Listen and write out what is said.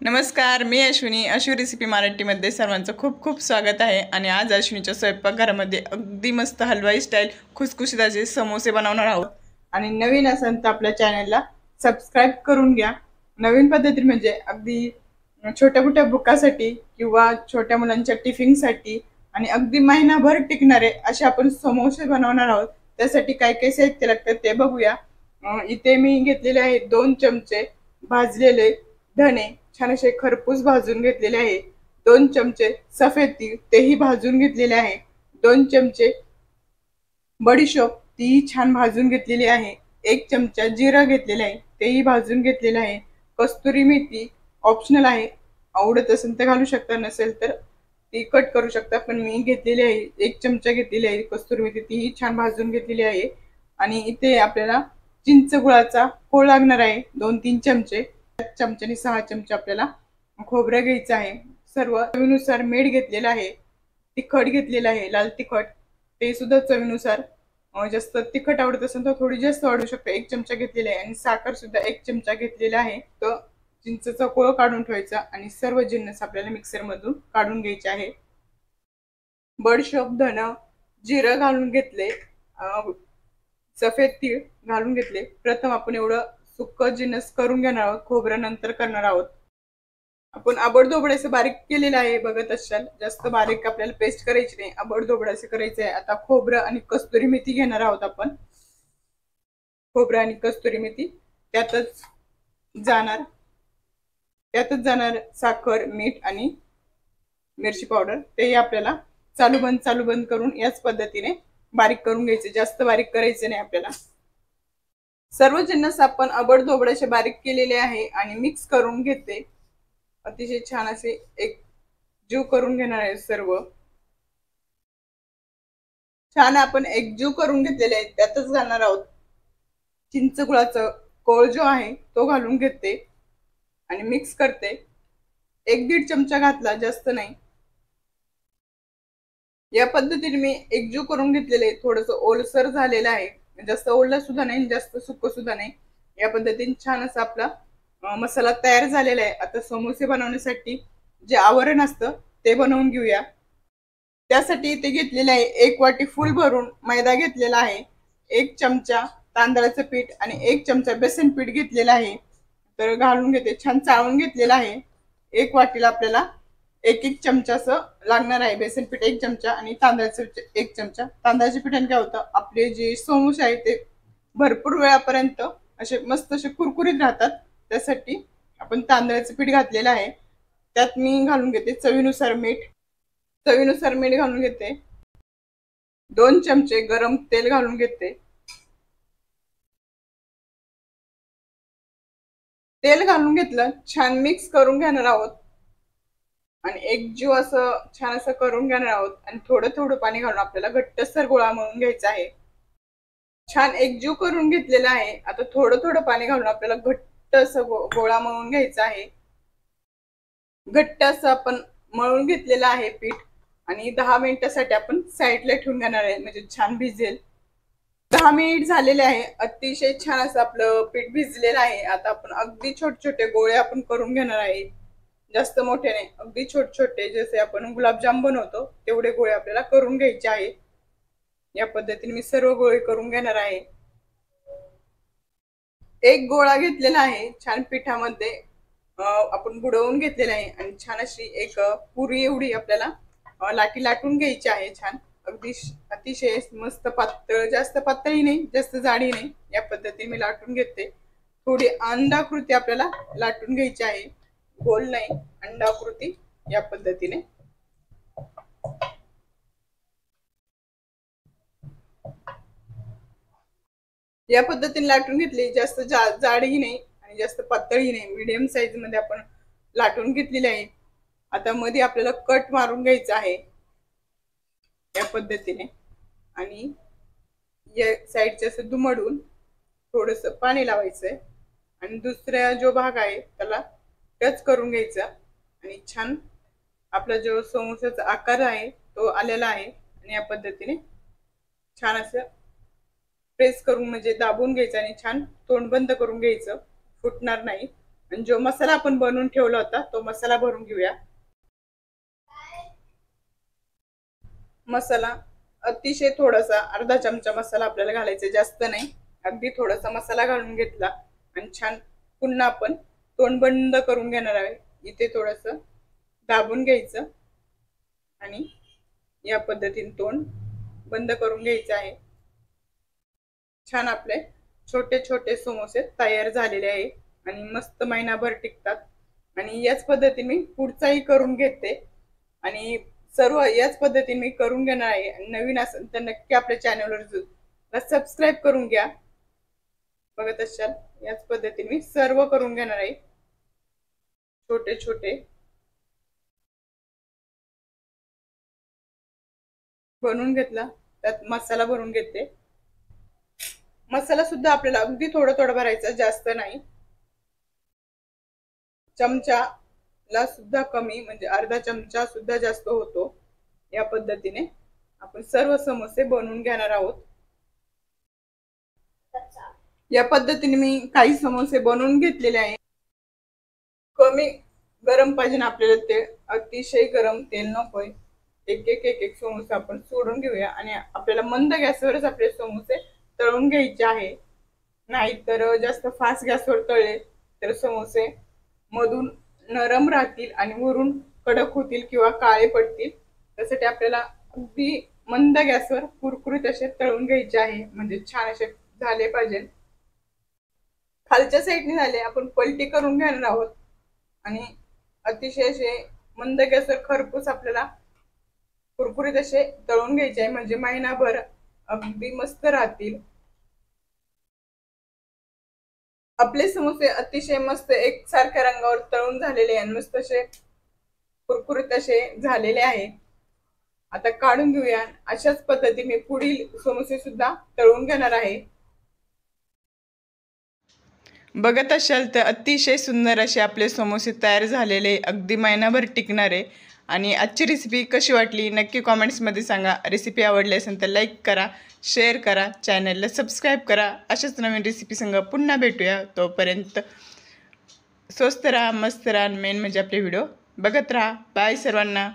नमस्कार, मी अश्विनी. अश्वी रेसिपी मराठीमध्ये सर्वांचं खूप खूप स्वागत आहे. आणि आज अश्विनीच्या स्वयंपाकघरामध्ये अगदी मस्त हलवाई स्टाईल खुसखुशीत असे समोसे बनवणार आहोत. आणि नवीन असेल तर आपल्या चॅनलला सबस्क्राईब करून घ्या. नवीन पद्धती म्हणजे अगदी छोट्या मोठ्या बुकासाठी किंवा छोट्या मुलांच्या टिफिनसाठी आणि अगदी महिनाभर टिकणारे असे आपण समोसे बनवणार आहोत. त्यासाठी काय काय साहित्य लागतं ते बघूया. इथे मी घेतलेले आहे 2 चमचे भाजलेले धणे, छान असे खरपूस भाजून घेतलेले आहे. 2 चमचे सफेद तीळ, तेही भाजून घेतलेले आहे. 2 चमचे बडीशोप, तीही छान भाजून घेतलेली आहे. 1 चमचा जिरा घेतलेला आहे, तेही भाजून घेतलेलं आहे. कस्तुरी मेथी ऑप्शनल आहे, आवडत असेल तर घालू शकता, नसेल तर ती कट करू शकता, पण मी घेतलेली आहे. 1 चमचा घेतलेली आहे कस्तुरी मेथी, तीही छान भाजून घेतलेली आहे. आणि इथे आपल्याला चिंच गुळाचा कोळ लागणार आहे 2-3 चमचे. चमच्याने 6 चमचे आपल्याला खोबरं घ्यायचं आहे. सर्व चवीनुसार मीठ घेतलेलं आहे. तिखट घेतलेलं आहे, लाल तिखट, ते सुद्धा चवीनुसार. जास्त तिखट आवडत असेल तर थोडी जास्त वाढू शकता. 1 चमचा घेतलेला आहे. आणि साखर सुद्धा 1 चमचा घेतलेला आहे. तर चिंचचा कोळ काढून ठेवायचा आणि सर्व जिन्नस आपल्याला मिक्सर मधून काढून घ्यायचे आहे. बडशोप, धन, जिरं घालून घेतले. सफेद तीळ घालून घेतले. प्रथम आपण एवढं सुक्क जिन्नस करून घेणार आहोत, खोबरं नंतर करणार आहोत. आपण आबडधोबड असं बारीक केलेलं आहे, बघत असाल. जास्त बारीक आपल्याला पेस्ट करायची नाही, आबडधोबड असं करायचं आहे. आता खोबरं आणि कस्तुरी मेथी घेणार आहोत आपण. खोबरं आणि कस्तुरी मेथी त्यातच जाणार. साखर, मीठ आणि मिरची पावडर, तेही आपल्याला चालू बंद करून याच पद्धतीने बारीक करून घ्यायचे. जास्त बारीक करायचे नाही आपल्याला. सर्व जिन्नस आपण आबडधोबड असे बारीक केलेले आहे आणि मिक्स करून घेते. अतिशय छान असे एक जीव करून घेणार आहे. सर्व छान आपण एकजीव करून घेतलेले आहे. त्यातच घालणार आहोत चिंच गुळाचा कोळ जो आहे तो घालून घेते आणि मिक्स करते. 1-1.5 चमचा घातला, जास्त नाही. या पद्धतीने मी एकजीव करून घेतलेले आहे. थोडंसं ओलसर झालेलं आहे, जास्त ओलला सुद्धा नाही, जास्त सुक्क सुद्धा नाही. या पद्धतीने छान असा आपला मसाला तयार झालेला आहे. आता समोसे बनवण्यासाठी जे आवरण असतं ते बनवून घेऊया. त्यासाठी इथे घेतलेले आहे 1 वाटी फुल भरून मैदा घेतलेला आहे. 1 चमचा तांदळाचं पीठ आणि 1 चमचा बेसन पीठ घेतलेलं आहे. तर घालून घेते, छान चाळून घेतलेलं आहे. 1 वाटीला आपल्याला 1-1 चमचा असं लागणार आहे. बेसन पीठ 1 चमचा आणि तांदळाचं 1 चमचा. तांदळाच्या पिठाने काय होतं, आपले जे समोसे आहेत ते भरपूर वेळापर्यंत असे मस्त असे कुरकुरीत राहतात. त्यासाठी आपण तांदळाचं पीठ घातलेलं आहे. त्यात मी घालून घेते चवीनुसार मीठ. घालून घेते. 2 चमचे गरम तेल घालून घेते. तेल घालून घेतलं, छान मिक्स करून घेणार आहोत आणि एकजीव असं छान असं करून घेणार आहोत. आणि थोडं थोडं पाणी घालून आपल्याला घट्टसर गोळा मळून घ्यायचा आहे. छान एकजीव करून घेतलेला आहे. आता थोडं थोडं पाणी घालून आपल्याला घट्ट असं गोळा मळून घ्यायचा आहे. घट्ट असं आपण मळून घेतलेलं आहे पीठ. आणि 10 मिनिटासाठी आपण साईडला ठेवून घेणार आहे, म्हणजे छान भिजेल. 10 मिनिट झालेले आहे. अतिशय छान असं आपलं पीठ भिजलेलं आहे. आता आपण अगदी छोटे छोटे गोळे आपण करून घेणार आहे. जास्त मोठे नाही, अगदी छोटे छोटे, जसे आपण गुलाबजाम बनवतो तेवढे गोळे आपल्याला करून घ्यायचे आहे. या पद्धतीने मी सर्व गोळे करून घेणार आहे. एक गोळा घेतलेला आहे छान पिठामध्ये आपण बुडवून घेतलेला आहे. आणि छान अशी एक पुरी एवढी आपल्याला लाटी लाटून घ्यायची आहे. छान अगदी अतिशय मस्त पातळ, जास्त पातळही नाही, जास्त जाडी नाही. या पद्धतीने मी लाटून घेते. थोडी अंडाकृती आपल्याला लाटून घ्यायची आहे, गोल नाही, अंडाकृती. या पद्धतीने लाटून घेतली. जास्त जाडही नाही आणि जास्त पातळही नाही, मीडियम साईज मध्ये आपण लाटून घेतलेली आहे. आता मध्ये आपल्याला कट मारून घ्यायचा आहे या पद्धतीने. आणि या साईडचे असं दुमडून थोडस पाणी लावायचंय आणि दुसरा जो भाग आहे त्याला टच करून घ्यायचा. आणि छान आपला जो समोसाचा आकार आहे तो आलेला आहे. आणि या पद्धतीने छान असं प्रेस करून, म्हणजे दाबून घ्यायचं आणि छान तोंड बंद करून घ्यायचं, फुटणार नाही. आणि जो मसाला आपण बनवून ठेवला होता तो मसाला भरून घेऊया। मसाला अतिशय थोडासा अर्धा चमचा मसाला आपल्याला घालायचा, जास्त नाही, अगदी थोडासा मसाला घालून घेतला आणि छान पुन्हा आपण तोंड बंद करून घेणार आहे। इथे थोडंसं दाबून घ्यायचं आणि या पद्धतीने तोंड बंद करून घ्यायचं आहे। छान आपले छोटे छोटे समोसे तयार झालेले आहे आणि मस्त महिनाभर टिकतात। आणि याच पद्धतीने मी पुढचाही करून घेते आणि सर्व याच पद्धतीने मी करून घेणार आहे। नवीन असेल तर नक्की आपल्या चॅनलवर सबस्क्राईब करून घ्या। बघत असाल याच पद्धतीने मी सर्व करून घेणार आहे, छोटे छोटे बनवून घेतला। त्यात मसाला भरून घेते। मसाला सुद्धा आपल्याला अगदी थोडं थोडं भरायचा, जास्त नाही। चमचा ला सुद्धा कमी, म्हणजे अर्धा चमचा सुद्धा जास्त होतो। या पद्धतीने आपण सर्व समोसे बनवून घेणार आहोत। या पद्धतीने मी काही समोसे बनवून घेतलेले आहे। कमी गरम पाहिजे ना आपल्याला, ते अतिशय गरम तेल नकोय। एक एक एक एक समोसा आपण सोडून घेऊया आणि आपल्याला मंद गॅसवरच आपले समोसे तळून घ्यायचे आहे। नाहीतर जास्त फास्ट गॅसवर तळले तर समोसे मधून नरम राहतील आणि वरून कडक होतील किंवा काळे पडतील। त्यासाठी आपल्याला अगदी मंद गॅसवर कुरकुरीत असे तळून घ्यायचे आहे, म्हणजे छान असे झाले पाहिजे। खालच्या साईडने झाले, आपण पलटी करून घेणार आहोत आणि अतिशय असे मंद गॅसवर खरपूस आपल्याला कुरकुरीत असे तळून घ्यायचे आहे, म्हणजे महिनाभर अगदी मस्त राहतील। आपले समोसे अतिशय मस्त एकसारख्या रंगावर तळून झालेले आणि मस्त असे कुरकुरीत असे झालेले आहे। आता काढून घेऊया। अशाच पद्धतीने पुढील समोसे सुद्धा तळून घेणार आहे। बघत असाल तर अतिशय सुंदर असे आपले समोसे तयार झालेले, अगदी महिनाभर टिकणारे। आणि आजची रेसिपी कशी वाटली नक्की कॉमेंट्समध्ये सांगा। रेसिपी आवडली असेल तर लाईक करा, शेअर करा, चॅनलला सबस्क्राईब करा। अशाच नवीन रेसिपी संग पुन्हा भेटूया। तोपर्यंत स्वस्त राहा, मस्त राहा, मेन म्हणजे आपले व्हिडिओ बघत राहा। बाय सर्वांना।